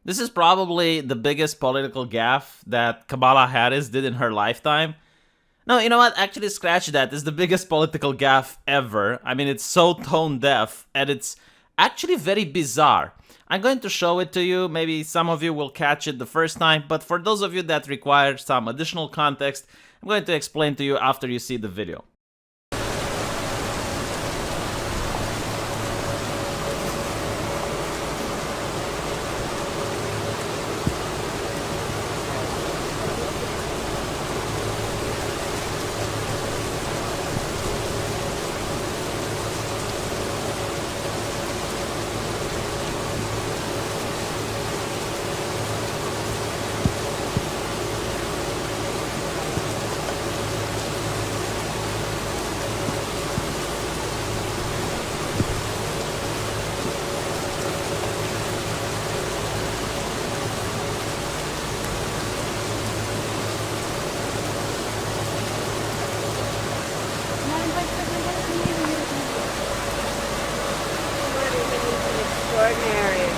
This is probably the biggest political gaffe that Kamala Harris did in her lifetime. No, you know what? Actually, scratch that. It's the biggest political gaffe ever. I mean, it's so tone deaf, and it's actually very bizarre. I'm going to show it to you. Maybe some of you will catch it the first time, but for those of you that require some additional context, I'm going to explain to you after you see the video. Extraordinary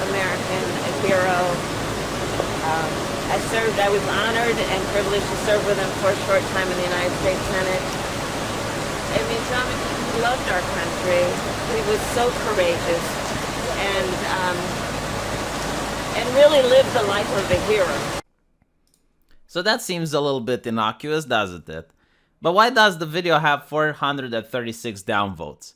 American, a hero. I was honored and privileged to serve with him for a short time in the United States Senate. I mean, John McCain loved our country. He was so courageous and really lived the life of a hero. So that seems a little bit innocuous, doesn't it? But why does the video have 436 downvotes?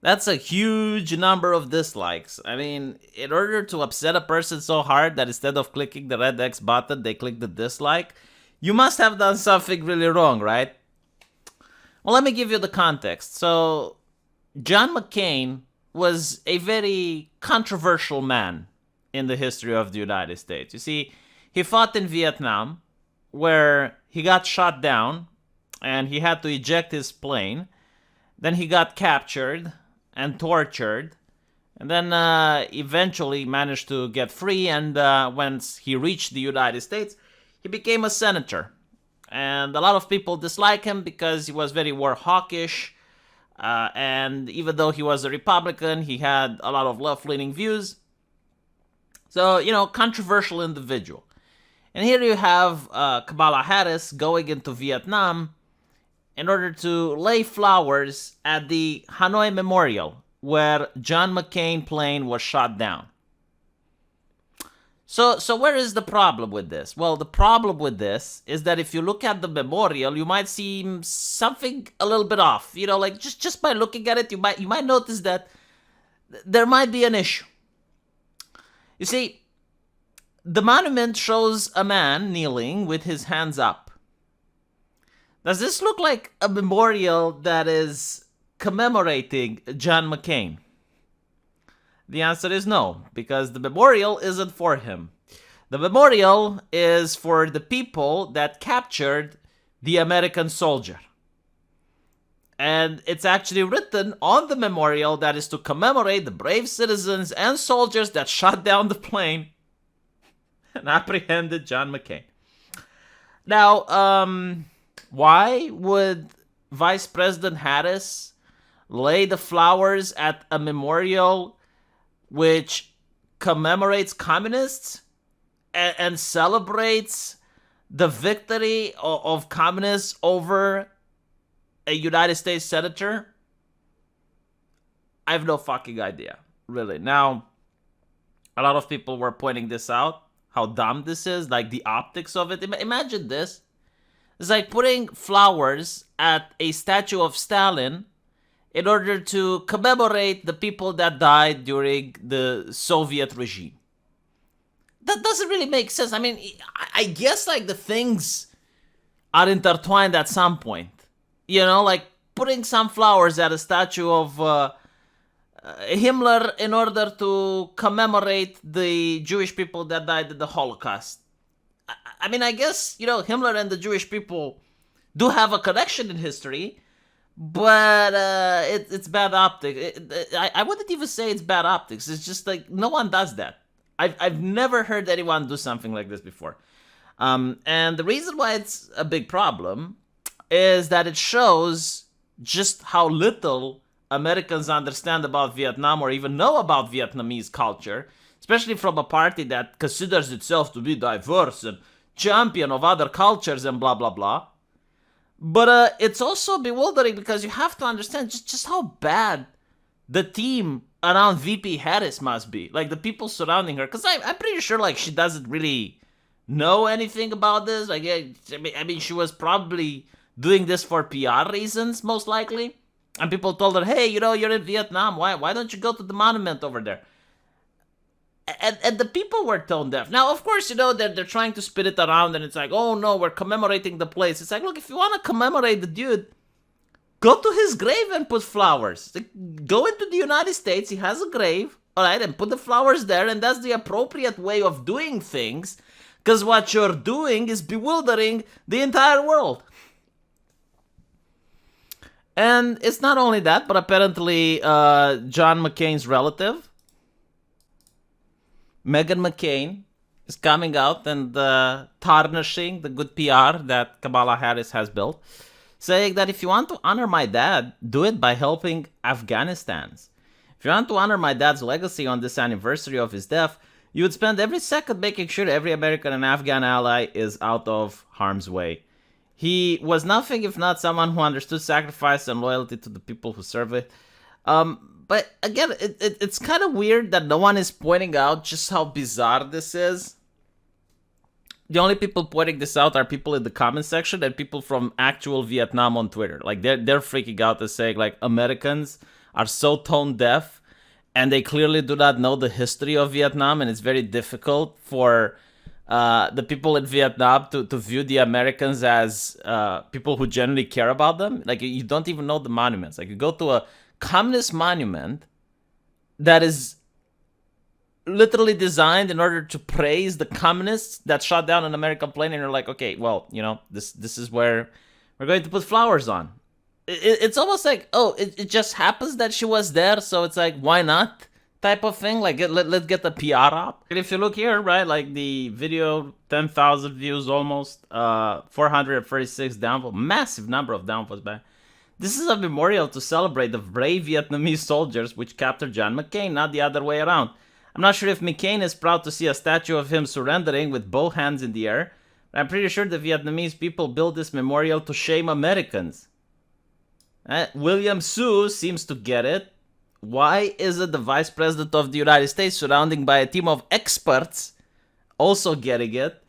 That's a huge number of dislikes. I mean, in order to upset a person so hard that instead of clicking the red X button, they click the dislike, you must have done something really wrong, right? Well, let me give you the context. So, John McCain was a very controversial man in the history of the United States. You see, he fought in Vietnam, where he got shot down, and he had to eject his plane. Then he got captured and tortured, and then eventually managed to get free, and once he reached the United States, he became a senator. And a lot of people dislike him because he was very war hawkish, and even though he was a Republican, he had a lot of left-leaning views. So, you know, controversial individual. And here you have Kamala Harris going into Vietnam in order to lay flowers at the Hanoi Memorial, where John McCain plane was shot down. So where is the problem with this? Well, the problem with this is that if you look at the memorial, you might see something a little bit off. You know, like just by looking at it, you might notice that there might be an issue. You see, the monument shows a man kneeling with his hands up. Does this look like a memorial that is commemorating John McCain? The answer is no, because the memorial isn't for him. The memorial is for the people that captured the American soldier. And it's actually written on the memorial that is to commemorate the brave citizens and soldiers that shot down the plane and apprehended John McCain. Now, why would Vice President Harris lay the flowers at a memorial which commemorates communists and celebrates the victory of communists over a United States senator? I have no fucking idea, really. Now, a lot of people were pointing this out, how dumb this is, like the optics of it. Imagine this. It's like putting flowers at a statue of Stalin in order to commemorate the people that died during the Soviet regime. That doesn't really make sense. I mean, I guess like the things are intertwined at some point. You know, like putting some flowers at a statue of Himmler in order to commemorate the Jewish people that died in the Holocaust. I mean, I guess, you know, Himmler and the Jewish people do have a connection in history, but it's bad optics. I wouldn't even say it's bad optics. It's just like no one does that. I've never heard anyone do something like this before. And the reason why it's a big problem is that it shows just how little Americans understand about Vietnam or even know about Vietnamese culture, especially from a party that considers itself to be diverse and champion of other cultures and blah, blah, blah. But it's also bewildering because you have to understand just how bad the team around VP Harris must be. Like, the people surrounding her. Because I'm pretty sure, like, she doesn't really know anything about this. Like, I mean, she was probably doing this for PR reasons, most likely. And people told her, hey, you know, you're in Vietnam. Why don't you go to the monument over there? And the people were tone deaf. Now, of course, you know, they're trying to spin it around, and it's like, oh no, we're commemorating the place. It's like, look, if you want to commemorate the dude, go to his grave and put flowers. Like, go into the United States, he has a grave, all right, and put the flowers there, and that's the appropriate way of doing things, because what you're doing is bewildering the entire world. And it's not only that, but apparently John McCain's relative, Meghan McCain, is coming out and tarnishing the good PR that Kamala Harris has built, saying that if you want to honor my dad, do it by helping Afghanistan's. If you want to honor my dad's legacy on this anniversary of his death, you would spend every second making sure every American and Afghan ally is out of harm's way. He was nothing if not someone who understood sacrifice and loyalty to the people who serve it. But again, it's kind of weird that no one is pointing out just how bizarre this is. The only people pointing this out are people in the comment section and people from actual Vietnam on Twitter. Like, they're freaking out and saying, like, Americans are so tone deaf and they clearly do not know the history of Vietnam, and it's very difficult for the people in Vietnam to view the Americans as people who genuinely care about them. Like, you don't even know the monuments. Like, you go to a communist monument that is literally designed in order to praise the communists that shot down an American plane, and you're like, okay, well, you know, this is where we're going to put flowers on. It's almost like, oh, it just happens that she was there, so it's like, why not? Type of thing. Like, let's get the PR up. And if you look here, right, like the video, 10,000 views almost, 436 downvotes, massive number of downvotes, man. This is a memorial to celebrate the brave Vietnamese soldiers which captured John McCain, not the other way around. I'm not sure if McCain is proud to see a statue of him surrendering with both hands in the air, but I'm pretty sure the Vietnamese people built this memorial to shame Americans. William Su seems to get it. Why is it the Vice President of the United States, surrounded by a team of experts, also getting it?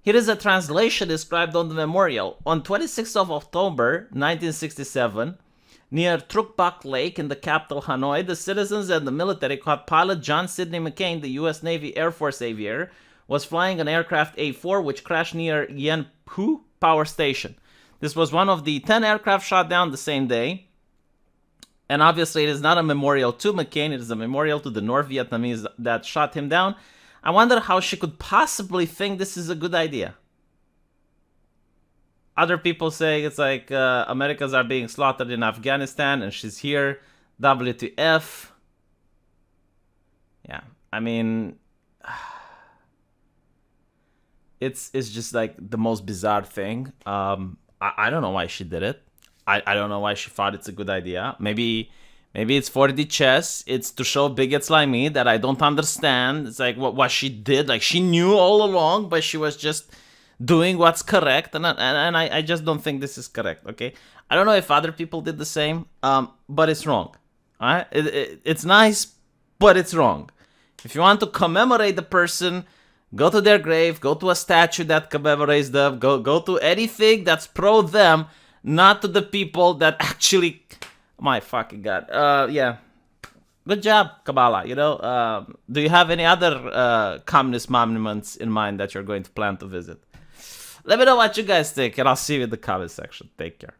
Here is a translation described on the memorial. On 26th of October, 1967, near Truc Bac Lake in the capital Hanoi, the citizens and the military caught pilot John Sidney McCain, the U.S. Navy Air Force aviator, was flying an aircraft A-4 which crashed near Yen Phu Power Station. This was one of the 10 aircraft shot down the same day. And obviously it is not a memorial to McCain, it is a memorial to the North Vietnamese that shot him down. I wonder how she could possibly think this is a good idea. Other people say it's like Americans are being slaughtered in Afghanistan and she's here. WTF. Yeah, I mean, it's just like the most bizarre thing. I don't know why she did it. I don't know why she thought it's a good idea. Maybe it's for the chess. It's to show bigots like me that I don't understand. It's like what she did. Like, she knew all along, but she was just doing what's correct. And I just don't think this is correct, okay? I don't know if other people did the same, but it's wrong. All right? It's nice, but it's wrong. If you want to commemorate the person, go to their grave, go to a statue that commemorates them, go to anything that's pro them, not to the people that actually... My fucking God. Yeah. Good job, Kamala. You know, do you have any other communist monuments in mind that you're going to plan to visit? Let me know what you guys think, and I'll see you in the comment section. Take care.